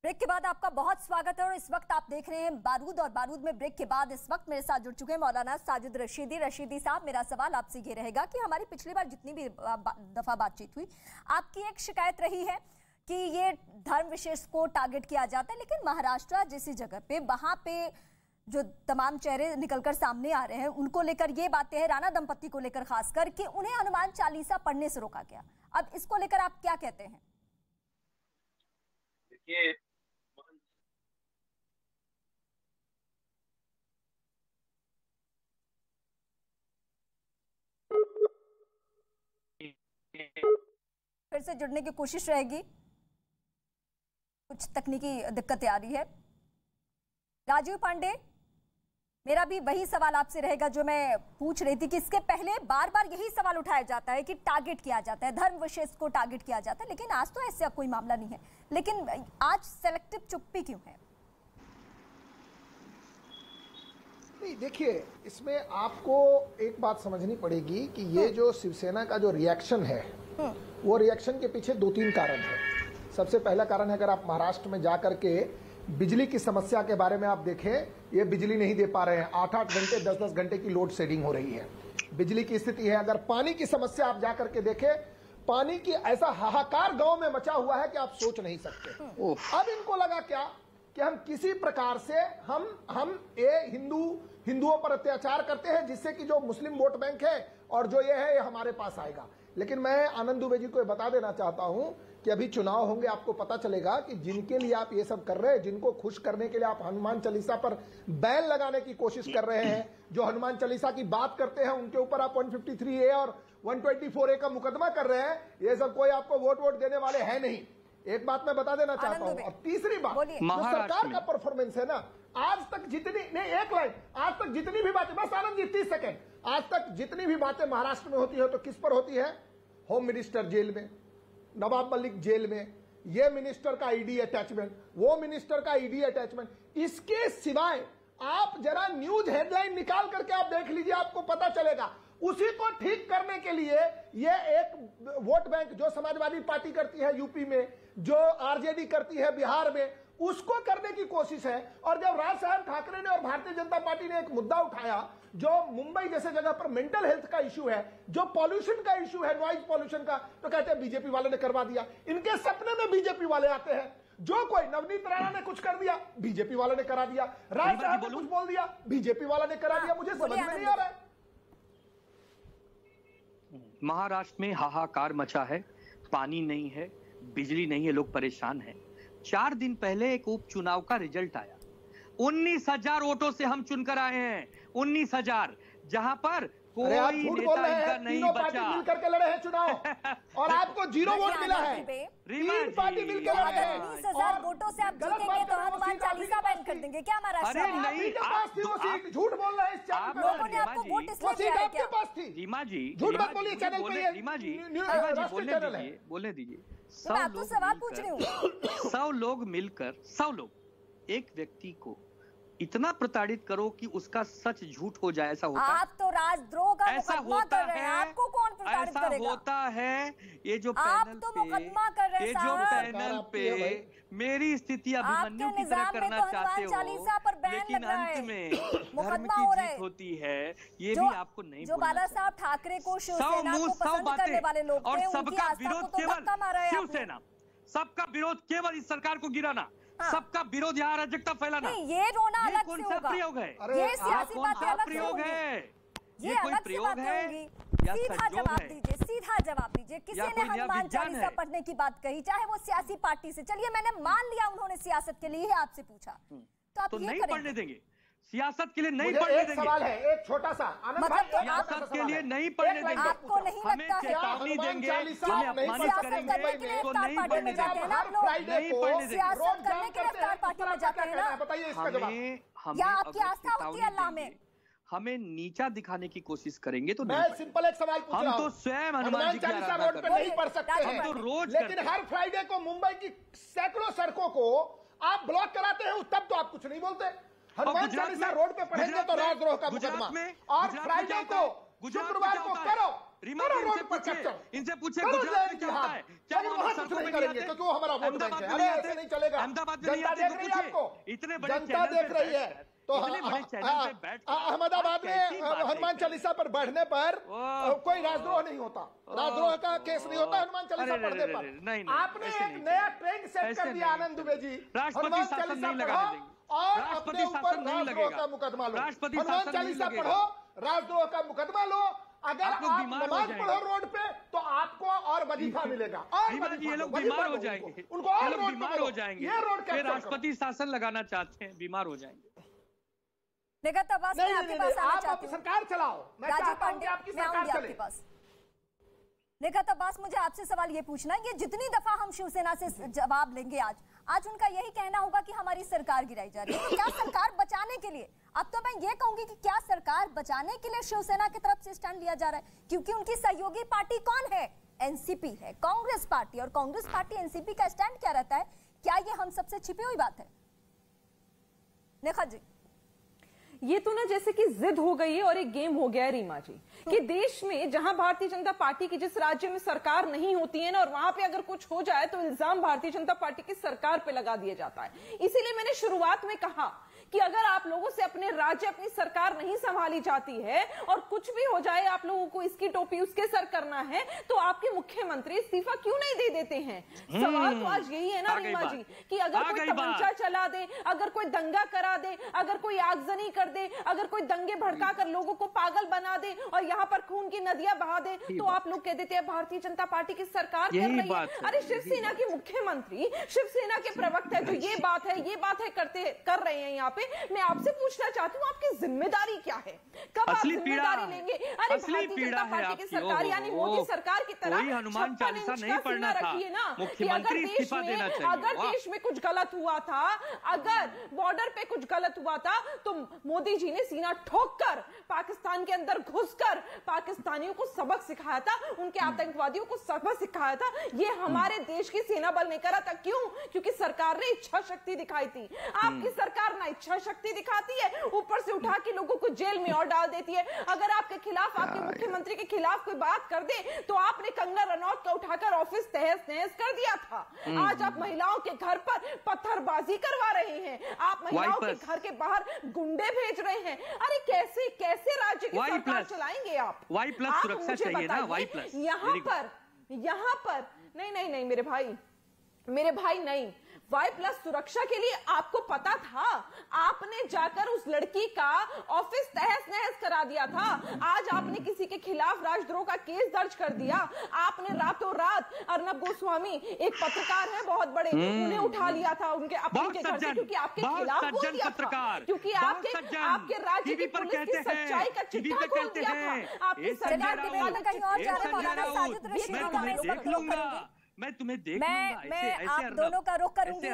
Break के बाद आपका बहुत स्वागत है और इस वक्त आप देख रहे हैं बारूद। और बारूद में ब्रेक के बाद इस वक्त मेरे साथ जुड़ चुके हैं मौलाना साजिद रशीदी। रशीदी साहब, मेरा सवाल आपसे ये रहेगा कि हमारी पिछली बार जितनी भी दफा बातचीत हुई, आपकी एक शिकायत रही है कि ये धर्म विशेष को टारगेट किया जाता है, लेकिन महाराष्ट्र जैसी जगह पे वहां पे जो तमाम चेहरे निकलकर सामने आ रहे हैं उनको लेकर ये बातें हैं, राणा दंपत्ति को लेकर खासकर, कि उन्हें हनुमान चालीसा पढ़ने से रोका गया। अब इसको लेकर आप क्या कहते हैं? देखिए, फिर से जुड़ने की कोशिश रहेगी, कुछ तकनीकी दिक्कतें आ रही है। राजीव पांडे, मेरा भी वही सवाल आपसे रहेगा जो मैं पूछ रही थी कि इसके पहले बार बार यही सवाल उठाया जाता है कि टारगेट किया जाता है, धर्म विशेष को टारगेट किया जाता है, लेकिन आज तो ऐसा कोई मामला नहीं है। लेकिन आज सेलेक्टिव चुप्पी क्यों है? नहीं, देखिए, इसमें आपको एक बात समझनी पड़ेगी कि ये जो शिवसेना का जो रिएक्शन है, वो रिएक्शन के पीछे 2-3 कारण है। सबसे पहला कारण है, अगर आप महाराष्ट्र में जाकर के बिजली की समस्या के बारे में आप देखें, ये बिजली नहीं दे पा रहे हैं, 8-8 घंटे 10-10 घंटे की लोड शेडिंग हो रही है, बिजली की स्थिति है। अगर पानी की समस्या आप जाकर के देखें, पानी की ऐसा हाहाकार गांव में मचा हुआ है कि आप सोच नहीं सकते। अब इनको लगा क्या कि हम किसी प्रकार से हम ये हिंदुओं पर अत्याचार करते हैं, जिससे कि जो मुस्लिम वोट बैंक है और जो ये है ये हमारे पास आएगा। लेकिन मैं आनंद दुबे जी को बता देना चाहता हूं कि अभी चुनाव होंगे, आपको पता चलेगा कि जिनके लिए आप ये सब कर रहे हैं, जिनको खुश करने के लिए आप हनुमान चालीसा पर बैन लगाने की कोशिश कर रहे हैं, जो हनुमान चालीसा की बात करते हैं उनके ऊपर आप 153A और 124A का मुकदमा कर रहे हैं, ये सब कोई आपको वोट देने वाले हैं नहीं। एक बात मैं बता देना चाहता हूं। और तीसरी बात, जो सरकार का परफॉर्मेंस है ना, आज तक जितनी नहीं, एक लाइन, आज तक जितनी भी बातें, बस आनंद जी 30 सेकेंड, आज तक जितनी भी बातें महाराष्ट्र में होती है तो किस पर होती है? होम मिनिस्टर जेल में, नवाब मलिक जेल में, ये मिनिस्टर का ईडी अटैचमेंट, वो मिनिस्टर का ईडी अटैचमेंट। इसके सिवाय आप जरा न्यूज हेडलाइन निकाल करके आप देख लीजिए, आपको पता चलेगा। उसी को ठीक करने के लिए ये एक वोट बैंक जो समाजवादी पार्टी करती है यूपी में, जो आरजेडी करती है बिहार में, उसको करने की कोशिश है। और जब राज साहब ठाकरे ने और भारतीय जनता पार्टी ने एक मुद्दा उठाया जो मुंबई जैसे जगह पर मेंटल हेल्थ का इश्यू है, जो पॉल्यूशन का इश्यू है, नॉइज पॉल्यूशन का, तो कहते हैं बीजेपी वाले ने करवा दिया। इनके सपने में बीजेपी वाले आते हैं। जो कोई नवनीत राणा ने कुछ कर दिया, बीजेपी वाले ने करा दिया। राज साहब ने कुछ बोल दिया, बीजेपी वाले ने करा दिया। मुझे समझ में नहीं आ रहा है। महाराष्ट्र में हाहाकार मचा है, पानी नहीं है, बिजली नहीं है, लोग परेशान हैं। 4 दिन पहले एक उपचुनाव का रिजल्ट आया, 19,000 वोटों से हम चुनकर आए हैं। 19,000, जहां पर कोई नेता इनका नहीं बचा। मिल करके लड़े हैं चुनाव और आपको 0 वोट मिला है। 3 पार्टी मिलकर लड़े हैं। 19,000 वोटों से आप जीतेंगे तो हनुमान चालीसा बैन कर देंगे क्या महाराष्ट्र? अरे नहीं, झूठ बोल रहे हैं। लोगों ने आपको वोट इसलिए दिया है क्या? पास थी। रीमा जी, झूठ मत बोलिए, चैनल पे रीमा जी बोलने दीजिए। मैं आपको सवाल पूछ रही हूँ। 100 लोग मिलकर, 100 लोग एक व्यक्ति को इतना प्रताड़ित करो कि उसका सच झूठ हो जाए, ऐसा होता है? आप तो राजद्रोह का ऐसा मुकदमा होता कर रहे हैं। है, आपको कौन प्रताड़ित ऐसा करेगा? होता है। ये जो आप पैनल तो पे, मुकदमा कर रहे हैं ये जो साहब। पैनल पे मेरी स्थिति अभिमन्यु की तरह करना चाहते हो, चालीसा पर बैन लेकिन लग रहा है, अंत में धर्म मुकदमा की हो रहा जीत है। होती है, ये भी आपको नहीं जो बोलना बाला चाहिए। साहब ठाकरे को शिवसेना को 100 पसंद करने वाले लोग और थे, उनकी सबका आस्था को विरोध तो धक्का मारा केवल है आपने। शिवसेना, सबका विरोध केवल इस सरकार को गिराना, सबका विरोध यहाँ अराजकता फैलाना। नहीं, ये रोना ये अलग कौन से सा होगा। प्रयोग है? ये सियासी बातें अलग से प्रयोग होंगी। है? ये कोई अलग सी प्रयोग बातें है होंगी। या सीधा संजोग जवाब है? दीजिए, सीधा जवाब दीजिए। किसी ने कोई नया हनुमान विज्ञान चालीसा है? पढ़ने की बात कही, चाहे वो सियासी पार्टी से, चलिए मैंने मान लिया उन्होंने सियासत के लिए आपसे पूछा, तो आप तो ये नहीं करेंगे? पढ़ने देंगे, सियासत के लिए नहीं मुझे पढ़ने एक देंगे। सवाल है, एक छोटा सा, आनंद भाई, सियासत के लिए नहीं पढ़ने देंगे। आपको नहीं हमें लगता है? चेतावनी देंगे, हमें अपमानित सियासत करेंगे करने के लिए तो इफ्तार नहीं पार्टी पढ़ने में जाते हैं ना आप देंगे। लोग? नहीं पढ़ने देंगे। सियासत करने के लिए इफ्तार पार्टी में जाते हैं ना? बताइए इसका जवाब। या आपकी आस्था होती है अल्लाह में? हमें नीचा दिखाने की कोशिश करेंगे तो मैं नहीं। सिंपल एक सवाल पूछ रहा हूं। हम तो स्वयं हनुमान जी की चालीसा आराधना रोड पे करते नहीं पढ़ सकते हैं। हैं, हम तो रोज लेकिन करते हर फ्राइडे को मुंबई की सैकड़ों सड़कों को आप ब्लॉक कराते हैं, तब तो आप कुछ नहीं बोलते। हनुमान चालीसा रोड पे पढ़ेंगे तो राजद्रोह का मुकदमा, और फ्राइडे को शुक्रवार को करो रीमा जी, इनसे पूछे गुजरात में क्या होता है, क्या वो लोग सड़कों पे नहीं आते? क्योंकि वो हमारा वोट बैंक है। अरे ऐसे नहीं चलेगा। अहमदाबाद में नहीं जनता आते देख तो रही है पूछिए। आपको, इतने बड़े जनता देख रही है। तो इतने बड़े चैनल पे बैठ अहमदाबाद में हनुमान चालीसा पर बढ़ने पर कोई राजद्रोह नहीं होता, राजद्रोह का केस नहीं होता हनुमान चालीसा पढ़ने पर। आपने एक नया ट्रेंड सेट कर दिया आनंद दुबे जी, हनुमान चालीसा पढ़ो और अपने ऊपर राजद्रोह का मुकदमा लो। हनुमान चालीसा पढ़ो, राजद्रोह का मुकदमा लो। अगर आप नमाज पढ़ो रोड पे तो आपको और वजीफा मिलेगा, और ये लोग बीमार हो जाएंगे, उनको और बीमार हो जाएंगे, ये रोड फिर राष्ट्रपति शासन लगाना चाहते हैं, बीमार हो जाएंगे। निगत अब्बास, मैं आपके पास आना चाहती हूं। सरकार चलाओ, मैं चाहता हूं कि आपकी सरकार चले। आपके पास निगत अब्बास, मुझे आपसे सवाल ये पूछना है, ये जितनी दफा हम शिवसेना से जवाब लेंगे आज उनका यही कहना होगा कि हमारी सरकार गिराई जा रही है। तो क्या सरकार बचाने के लिए, अब तो मैं ये कहूंगी कि क्या सरकार बचाने के लिए शिवसेना की तरफ से स्टैंड लिया जा रहा है? क्योंकि उनकी सहयोगी पार्टी कौन है? एनसीपी है, कांग्रेस पार्टी। और कांग्रेस पार्टी एनसीपी का स्टैंड क्या रहता है? क्या ये हम सबसे छिपी हुई बात है? नेखा जी, ये तो ना जैसे कि जिद हो गई है और एक गेम हो गया है रीमा जी, कि देश में जहां भारतीय जनता पार्टी की जिस राज्य में सरकार नहीं होती है ना, और वहां पे अगर कुछ हो जाए तो इल्जाम भारतीय जनता पार्टी की सरकार पे लगा दिया जाता है। इसीलिए मैंने शुरुआत में कहा कि अगर आप लोगों से अपने राज्य, अपनी सरकार नहीं संभाली जाती है और कुछ भी हो जाए, आप लोगों को इसकी टोपी उसके सर करना है, तो आपके मुख्यमंत्री इस्तीफा क्यों नहीं दे देते हैं? सवाल तो आज यही है ना रीमा जी, कि अगर कोई तमंचा चला दे, अगर कोई दंगा करा दे, अगर कोई आगजनी कर दे, अगर कोई दंगे भड़का कर लोगों को पागल बना दे और यहाँ पर खून की नदियां बहा दे, तो आप लोग कह देते हैं भारतीय जनता पार्टी की सरकार कर रही है। अरे शिवसेना के मुख्यमंत्री, शिवसेना के प्रवक्ता जो ये बात है कर रहे हैं यहाँ पे, मैं आपसे पूछना चाहती हूँ आपकी जिम्मेदारी क्या है? कब आप जिम्मेदारी लेंगे? अरे भारतीय जनता पार्टी की सरकार यानी मोदी सरकार की तरह हनुमान चालीसा नहीं पढ़ना रखिए ना, कि अगर देश में कुछ गलत हुआ था, अगर बॉर्डर पे कुछ गलत हुआ था, तो मोदी जी ने सीना ठोक कर पाकिस्तान के अंदर घुसकर पाकिस्तानियों को सबक सिखाया था, उनके आतंकवादियों को सबक सिखाया था। ये हमारे देश की सेना बल ने करा था। क्यों? क्योंकि सरकार ने इच्छा शक्ति दिखाई थी। आपकी सरकार ना इच्छा शक्ति दिखाती है, ऊपर से उठा के लोगों को जेल में और डाल देती है। अगर आपके खिलाफ, आपके मुख्यमंत्री के खिलाफ कोई बात कर दे तो आपने कंगना रनौत का उठाकर ऑफिस तहस नहस कर दिया था। आज आप महिलाओं के घर पर पत्थरबाजी करवा रहे हैं, आप महिलाओं के घर के बाहर गुंडे भेज रहे हैं। अरे कैसे कैसे राज्य की सरकार चलाएंगे आप? आप मुझे बताइए, यहाँ पर नहीं मेरे भाई नहीं, Y+ सुरक्षा के लिए आपको पता था, आपने जाकर उस लड़की का ऑफिस तहस नहस करा दिया था। आज आपने किसी के खिलाफ राजद्रोह का केस दर्ज कर दिया। आपने रातों रात अर्नब गोस्वामी, एक पत्रकार है बहुत बड़े, उन्हें उठा लिया था उनके अपने के घर से, क्योंकि आपके खिलाफ बोल दिया था, क्योंकि आपके राज्य की पुलिस की सच्चाई का चिट्ठा खोल दिया था। आपकी सरकार कहीं और जा रहे मौलाना साजिद रशीदी, मैं तुम्हें देख लूंगा, मैं तुम्हें देख लूंगा। मैं आप दोनों का रुख करूंगी।